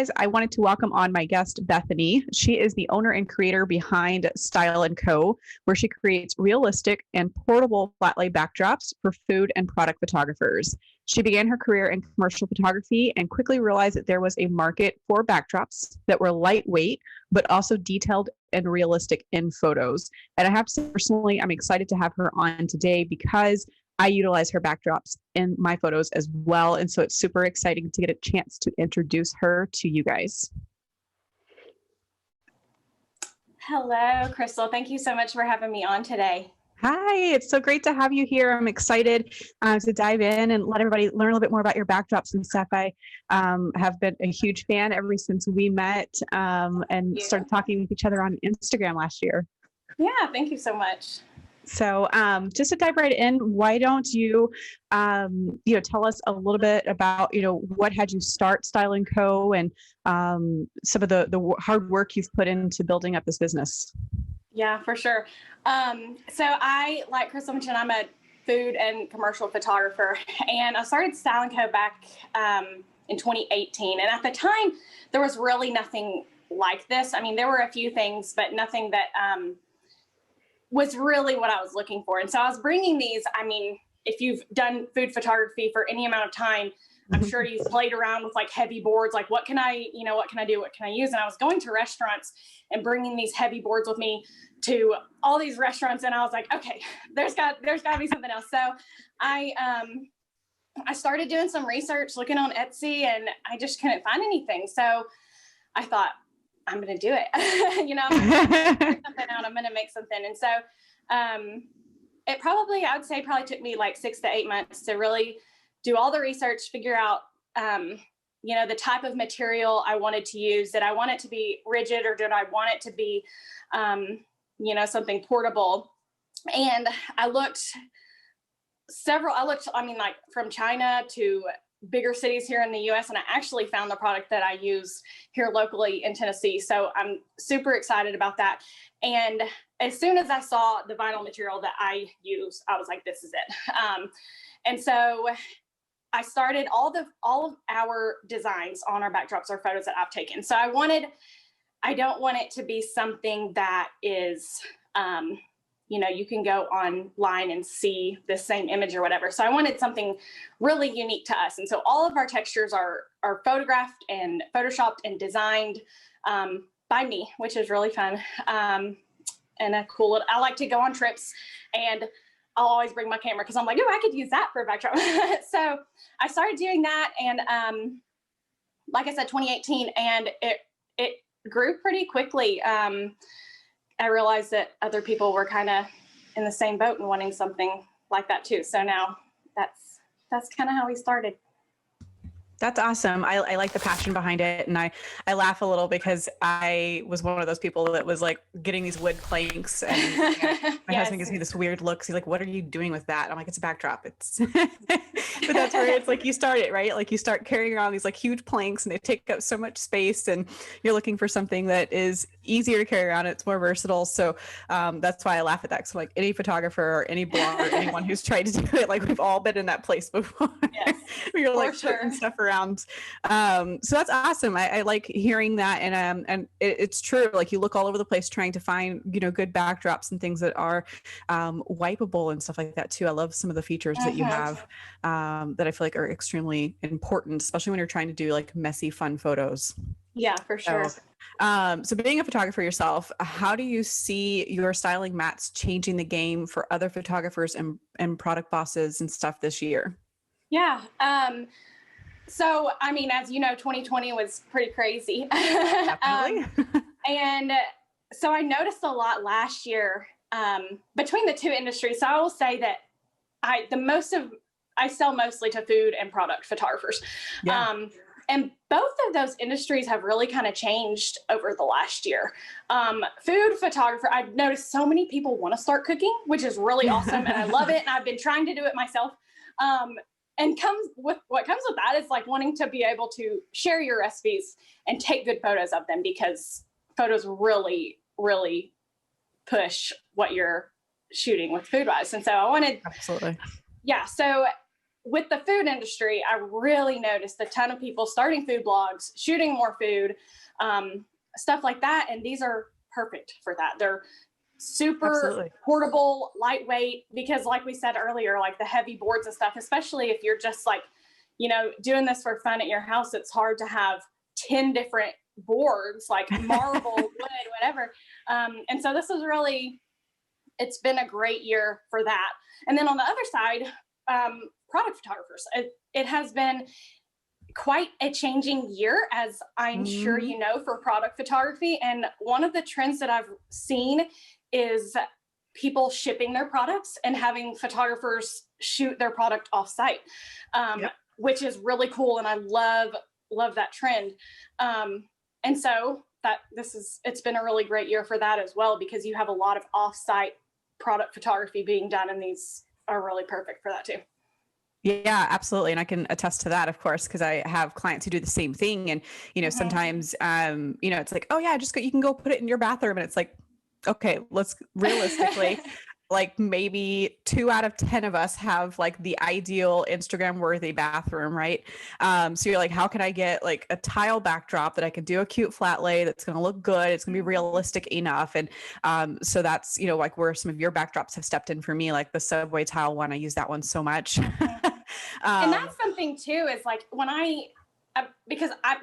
guys, I wanted to welcome on my guest, Bethany. She is the owner and creator behind Stile and Co, where she creates realistic and portable flat lay backdrops for food and product photographers. She began her career in commercial photography and quickly realized that there was a market for backdrops that were lightweight, but also detailed and realistic in photos. And I have to say, personally, I'm excited to have her on today because I utilize her backdrops in my photos as well. And so it's super exciting to get a chance to introduce her to you guys. Hello, Crystal. Thank you so much for having me on today. Hi, it's so great to have you here. I'm excited to dive in and let everybody learn a little bit more about your backdrops and stuff. I have been a huge fan ever since we met and started talking with each other on Instagram last year. Yeah, thank you so much. So just to dive right in, why don't you, tell us a little bit about, what had you start Stile and Co and some of the hard work you've put into building up this business? Yeah, for sure. So I, like Crystal mentioned, I'm a food and commercial photographer, and I started Stile and Co back in 2018. And at the time, there was really nothing like this. I mean, there were a few things, but nothing that was really what I was looking for. And so I was bringing these, I mean, if you've done food photography for any amount of time, I'm sure you've played around with like heavy boards, like what can I do? What can I use? And I was going to restaurants and bringing these heavy boards with me to all these restaurants. And I was like, okay, there's got to be something else. So I started doing some research, looking on Etsy, and I just couldn't find anything. So I thought, I'm going to do it. I'm going to figure something out. I'm going to make something. And so it probably took me like 6 to 8 months to really do all the research, figure out, the type of material I wanted to use. Did I want it to be rigid, or did I want it to be, something portable? And I looked, from China to bigger cities here in the US, and I actually found the product that I use here locally in Tennessee. So I'm super excited about that. And as soon as I saw the vinyl material that I use, I was like, this is it. And so I started all of our designs on our backdrops are photos that I've taken. So I don't want it to be something that is, you can go online and see the same image or whatever. So I wanted something really unique to us. And so all of our textures are photographed and photoshopped and designed by me, which is really fun. And I like to go on trips, and I'll always bring my camera because I'm like, oh, I could use that for a backdrop. So I started doing that. And like I said, 2018, and it grew pretty quickly. I realized that other people were kind of in the same boat and wanting something like that too. So now that's kind of how we started. That's awesome. I like the passion behind it. And I laugh a little because I was one of those people that was like getting these wood planks, and my husband gives me this weird look. He's like, what are you doing with that? I'm like, it's a backdrop. But that's where it's like, you start it, right? Like you start carrying around these like huge planks, and they take up so much space, and you're looking for something that is easier to carry around. It's more versatile. So that's why I laugh at that. So like any photographer or any blogger, anyone who's tried to do it, like we've all been in that place before. Yes, you're like putting stuff around. So that's awesome. I like hearing that. And it's true. Like you look all over the place trying to find, good backdrops and things that are wipeable and stuff like that too. I love some of the features that you have that I feel like are extremely important, especially when you're trying to do like messy, fun photos. Yeah, for sure. So being a photographer yourself, how do you see your styling mats changing the game for other photographers and product bosses and stuff this year? Yeah. So, I mean, as you know, 2020 was pretty crazy. Definitely. And so I noticed a lot last year between the two industries. So I will say that I sell mostly to food and product photographers. Yeah. And both of those industries have really kind of changed over the last year. Food photographer, I've noticed so many people want to start cooking, which is really awesome. And I love it. And I've been trying to do it myself. And what comes with that is like wanting to be able to share your recipes and take good photos of them, because photos really, really push what you're shooting with food wise. And so I wanted, absolutely. Yeah. So with the food industry, I really noticed a ton of people starting food blogs, shooting more food, stuff like that. And these are perfect for that. They're super Absolutely. portable, lightweight, because like we said earlier, like the heavy boards and stuff, especially if you're just like, you know, doing this for fun at your house, it's hard to have 10 different boards, like marble, wood, whatever. And so this is really, it's been a great year for that. And then on the other side, product photographers, it has been quite a changing year, as I'm sure you know, for product photography. And one of the trends that I've seen is people shipping their products and having photographers shoot their product off site, which is really cool. And I love that trend. And so it's been a really great year for that as well, because you have a lot of off-site product photography being done, and these are really perfect for that too. Yeah, absolutely. And I can attest to that, of course, because I have clients who do the same thing. And, you know, sometimes, you know, it's like, oh yeah, you can go put it in your bathroom. And it's like, okay, let's realistically, like maybe 2 out of 10 of us have like the ideal Instagram worthy bathroom, right? So you're like, how can I get like a tile backdrop that I can do a cute flat lay that's going to look good? It's going to be realistic enough. And so that's, you know, like where some of your backdrops have stepped in for me, like the subway tile one. I use that one so much. And that's something too, is like when because I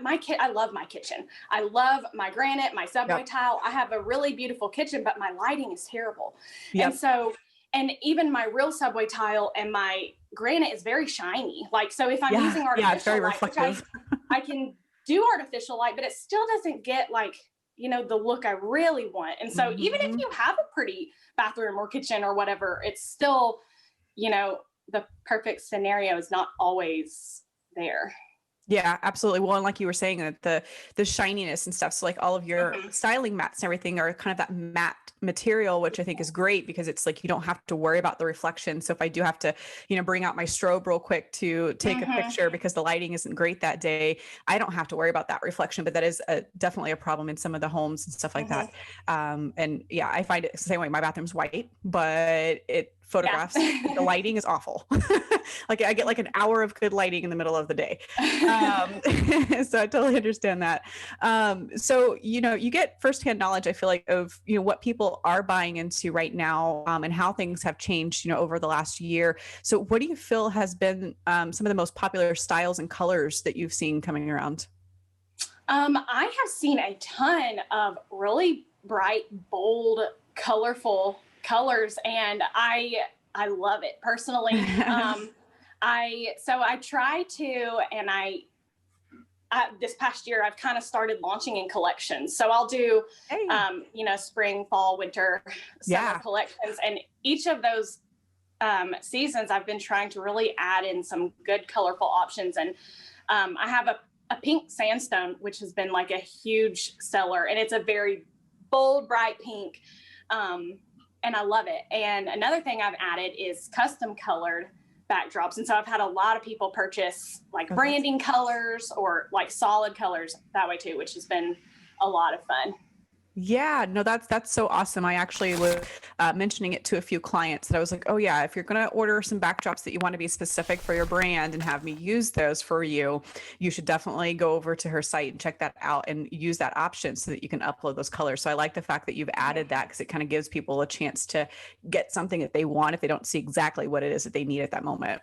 love my kitchen. I love my granite, my subway tile. I have a really beautiful kitchen, but my lighting is terrible. And so, and even my real subway tile and my granite is very shiny. Like, so if I'm using artificial it's very light, reflective. which I can do artificial light, but it still doesn't get like, you know, the look I really want. And so even if you have a pretty bathroom or kitchen or whatever, it's still, you know, the perfect scenario is not always there. Yeah, absolutely. Well, and like you were saying, that the shininess and stuff. So like all of your styling mats and everything are kind of that matte material, which I think is great because it's like you don't have to worry about the reflection. So if I do have to, you know, bring out my strobe real quick to take a picture because the lighting isn't great that day, I don't have to worry about that reflection. But that is definitely a problem in some of the homes and stuff like that. And yeah, I find it the same way. My bathroom's white, but it photographs, the lighting is awful. Like I get like an hour of good lighting in the middle of the day. So I totally understand that. So, you know, you get firsthand knowledge, I feel like, of, you know, what people are buying into right now, and how things have changed, you know, over the last year. So what do you feel has been some of the most popular styles and colors that you've seen coming around? I have seen a ton of really bright, bold, colorful colors, and I love it personally. I try to, and this past year I've kind of started launching in collections. So I'll do, you know, spring, fall, winter, summer collections, and each of those seasons I've been trying to really add in some good colorful options. And I have a pink sandstone, which has been like a huge seller, and it's a very bold, bright pink. And I love it. And another thing I've added is custom colored backdrops. And so I've had a lot of people purchase like branding colors or like solid colors that way too, which has been a lot of fun. Yeah, no, that's so awesome. I actually was mentioning it to a few clients that I was like, oh yeah, if you're going to order some backdrops that you want to be specific for your brand and have me use those for you, you should definitely go over to her site and check that out and use that option so that you can upload those colors. So I like the fact that you've added that because it kind of gives people a chance to get something that they want if they don't see exactly what it is that they need at that moment.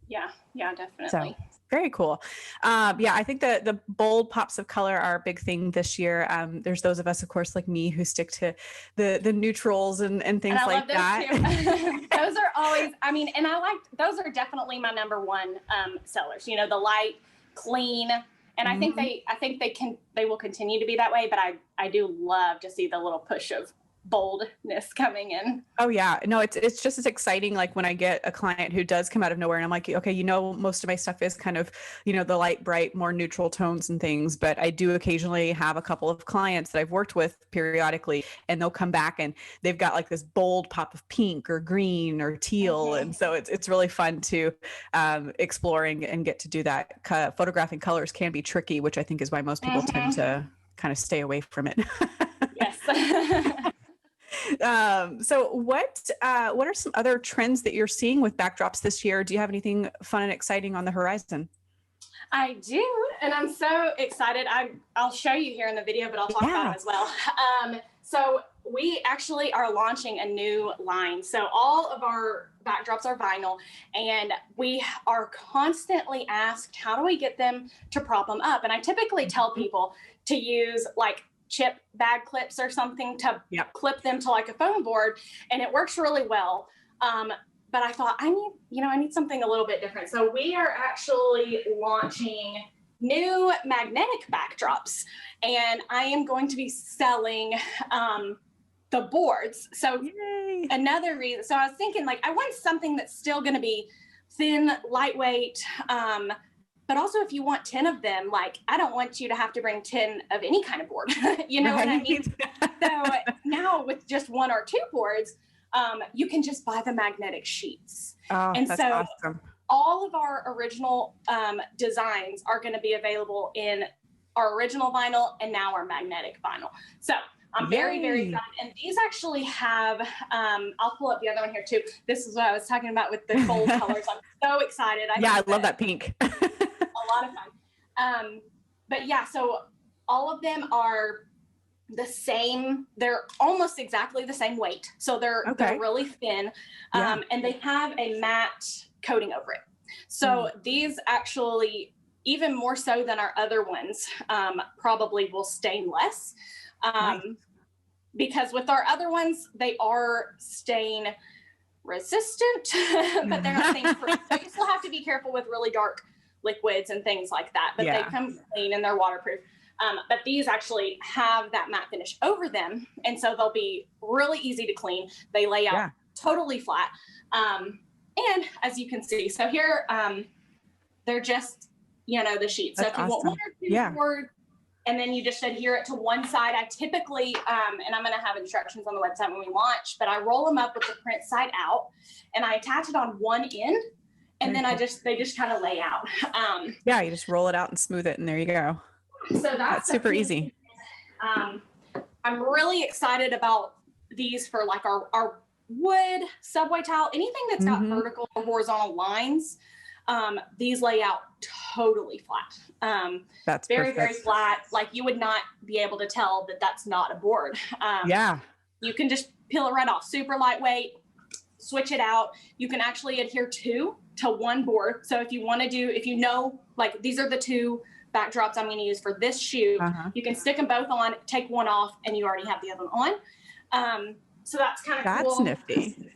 Yeah, definitely. So, very cool. Yeah, I think the bold pops of color are a big thing this year. There's those of us, of course, like me, who stick to the neutrals and things and like that. Those are always, I mean, and those are definitely my number one sellers. You know, the light, clean, and I think they will continue to be that way. But I do love to see the little push of boldness coming in. Oh yeah, no, it's just as exciting. Like when I get a client who does come out of nowhere and I'm like, okay, you know, most of my stuff is kind of, you know, the light, bright, more neutral tones and things, but I do occasionally have a couple of clients that I've worked with periodically, and they'll come back and they've got like this bold pop of pink or green or teal. And so it's really fun to explore and get to do that. Photographing colors can be tricky, which I think is why most people tend to kind of stay away from it. Yes. So what are some other trends that you're seeing with backdrops this year? Do you have anything fun and exciting on the horizon? I do, and I'm so excited. I'll show you here in the video, but I'll talk about them as well. So we actually are launching a new line. So all of our backdrops are vinyl, and we are constantly asked, how do we get them to prop them up? And I typically tell people to use like chip bag clips or something to clip them to like a foam board, and it works really well. But I thought I need something a little bit different. So we are actually launching new magnetic backdrops, and I am going to be selling the boards. So another reason, so I was thinking like, I want something that's still going to be thin, lightweight, but also if you want 10 of them, like, I don't want you to have to bring 10 of any kind of board, you know what I mean? So now with just 1 or 2 boards, you can just buy the magnetic sheets. Oh, and that's so awesome. All of our original designs are going to be available in our original vinyl and now our magnetic vinyl. So I'm very, very excited. And these actually have, I'll pull up the other one here too. This is what I was talking about with the gold colors. I'm so excited. I love that pink. A lot of fun. But yeah, so all of them are the same. They're almost exactly the same weight. So they're really thin, and they have a matte coating over it. So these actually, even more so than our other ones, probably will stain less. Because with our other ones, they are stain resistant, but they're not stain proof. So you still have to be careful with really dark liquids and things like that, but they come clean and they're waterproof. But these actually have that matte finish over them. And so they'll be really easy to clean. They lay out totally flat. And as you can see, so here, they're just, the sheets. So if you want 1 or 2 boards, and then you just adhere it to one side, I typically, and I'm going to have instructions on the website when we launch, but I roll them up with the print side out and I attach it on one end. And then they just kind of lay out. You just roll it out and smooth it, and there you go. So that's super easy. I'm really excited about these for like our wood subway tile, anything that's got vertical or horizontal lines. These lay out totally flat. That's very, very flat. Like you would not be able to tell that that's not a board. You can just peel it right off. Super lightweight, switch it out. You can actually adhere to one board. So if you want to do, like these are the 2 backdrops I'm going to use for this shoot, you can stick them both on, take one off, and you already have the other one on. So that's kind of cool. That's nifty.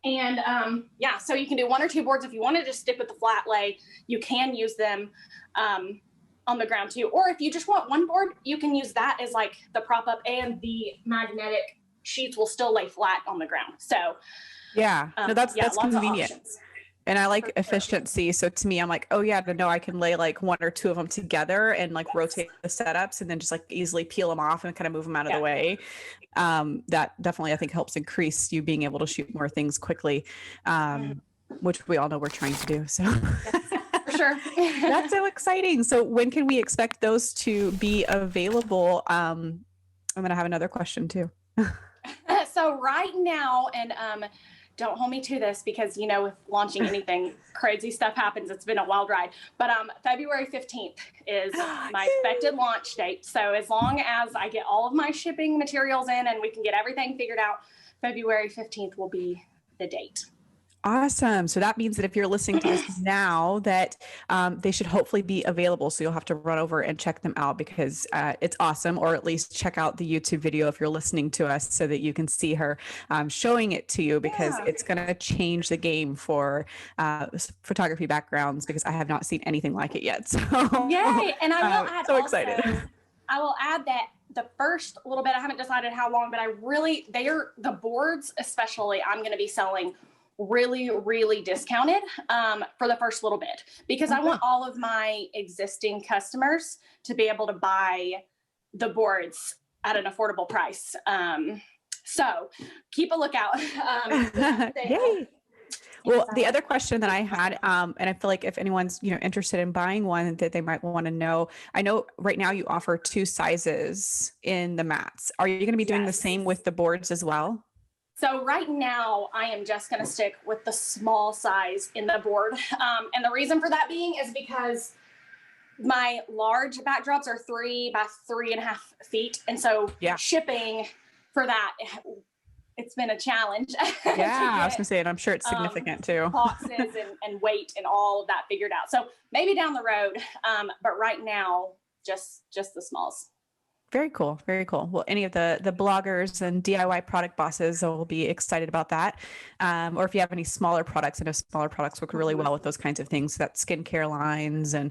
And so you can do 1 or 2 boards. If you want to just stick with the flat lay, you can use them on the ground too. Or if you just want 1 board, you can use that as like the prop up, and the magnetic sheets will still lay flat on the ground. So that's convenient. And I like efficiency. So to me, I'm like, I can lay like 1 or 2 of them together and like rotate the setups and then just like easily peel them off and kind of move them out of the way. That definitely, I think, helps increase you being able to shoot more things quickly, which we all know we're trying to do. So for sure. That's so exciting. So when can we expect those to be available? I'm going to have another question too. So right now, and don't hold me to this because, with launching anything, crazy stuff happens. It's been a wild ride. But February 15th is my expected launch date. So as long as I get all of my shipping materials in and we can get everything figured out, February 15th will be the date. Awesome. So that means that if you're listening to this now, that they should hopefully be available. So you'll have to run over and check them out because it's awesome, or at least check out the YouTube video if you're listening to us so that you can see her showing it to you, because it's going to change the game for photography backgrounds, because I have not seen anything like it yet. So yay. And I will add excited. I will add that the first little bit, I haven't decided how long, but the boards especially, I'm going to be selling really, really discounted for the first little bit, because I want all of my existing customers to be able to buy the boards at an affordable price. So keep a lookout. Yay. Well, the other question that I had, and I feel like if anyone's, interested in buying one, that they might want to know, I know right now you offer 2 sizes in the mats. Are you going to be doing the same with the boards as well? So right now I am just going to stick with the small size in the board. And the reason for that being is because my large backdrops are 3 by 3.5 feet. And so shipping for that, it's been a challenge. Yeah, I was gonna say, and I'm sure it's significant too. Boxes and weight and all of that figured out. So maybe down the road, but right now, just the smalls. Very cool. Very cool. Well, any of the bloggers and DIY product bosses will be excited about that. Or if you have any smaller products, I know smaller products work really well with those kinds of things, that skincare lines and,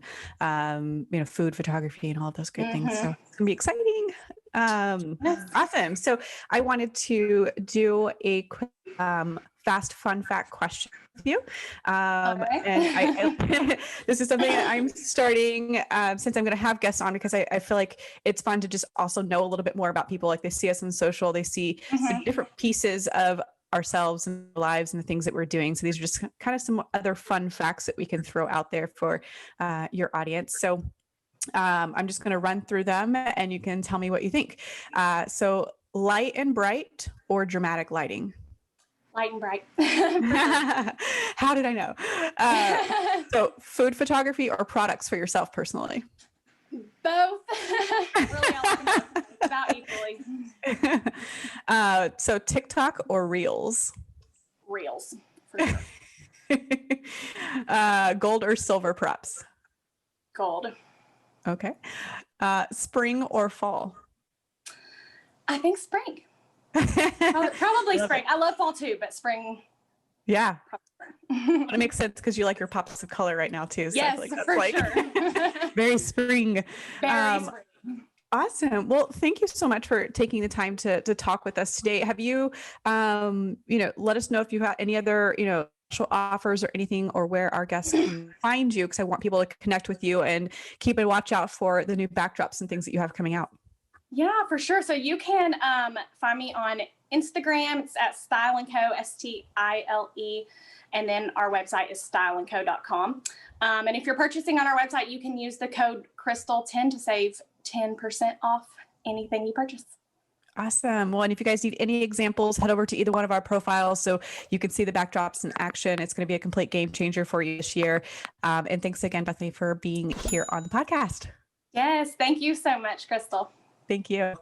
food photography and all of those good things. So it's gonna be exciting. Awesome. So I wanted to do a quick, fast fun fact question with you. And I this is something that I'm starting since I'm going to have guests on, because I feel like it's fun to just also know a little bit more about people. Like they see us on social, they see the different pieces of ourselves and our lives and the things that we're doing. So these are just kind of some other fun facts that we can throw out there for your audience. So I'm just going to run through them and you can tell me what you think. So light and bright or dramatic lighting? Light and bright. How did I know? So food photography or products for yourself personally? Both. Really, about equally. So TikTok or Reels? Reels, for sure. Gold or silver props? Gold. Okay. Spring or fall? I think spring. Probably spring. I love fall too, but spring. Yeah. It makes sense because you like your pops of color right now too. So yes, I feel like for that's sure. Very spring. Very spring. Awesome. Well, thank you so much for taking the time to talk with us today. Have you, let us know if you've got any other, special offers or anything, or where our guests can find you, because I want people to connect with you and keep a watch out for the new backdrops and things that you have coming out. Yeah, for sure. So you can find me on Instagram. It's at Stile and Co, STILE. And then our website is stileandco.com. And if you're purchasing on our website, you can use the code Crystal10 to save 10% off anything you purchase. Awesome. Well, and if you guys need any examples, head over to either one of our profiles so you can see the backdrops in action. It's going to be a complete game changer for you this year. And thanks again, Bethany, for being here on the podcast. Yes. Thank you so much, Crystal. Thank you.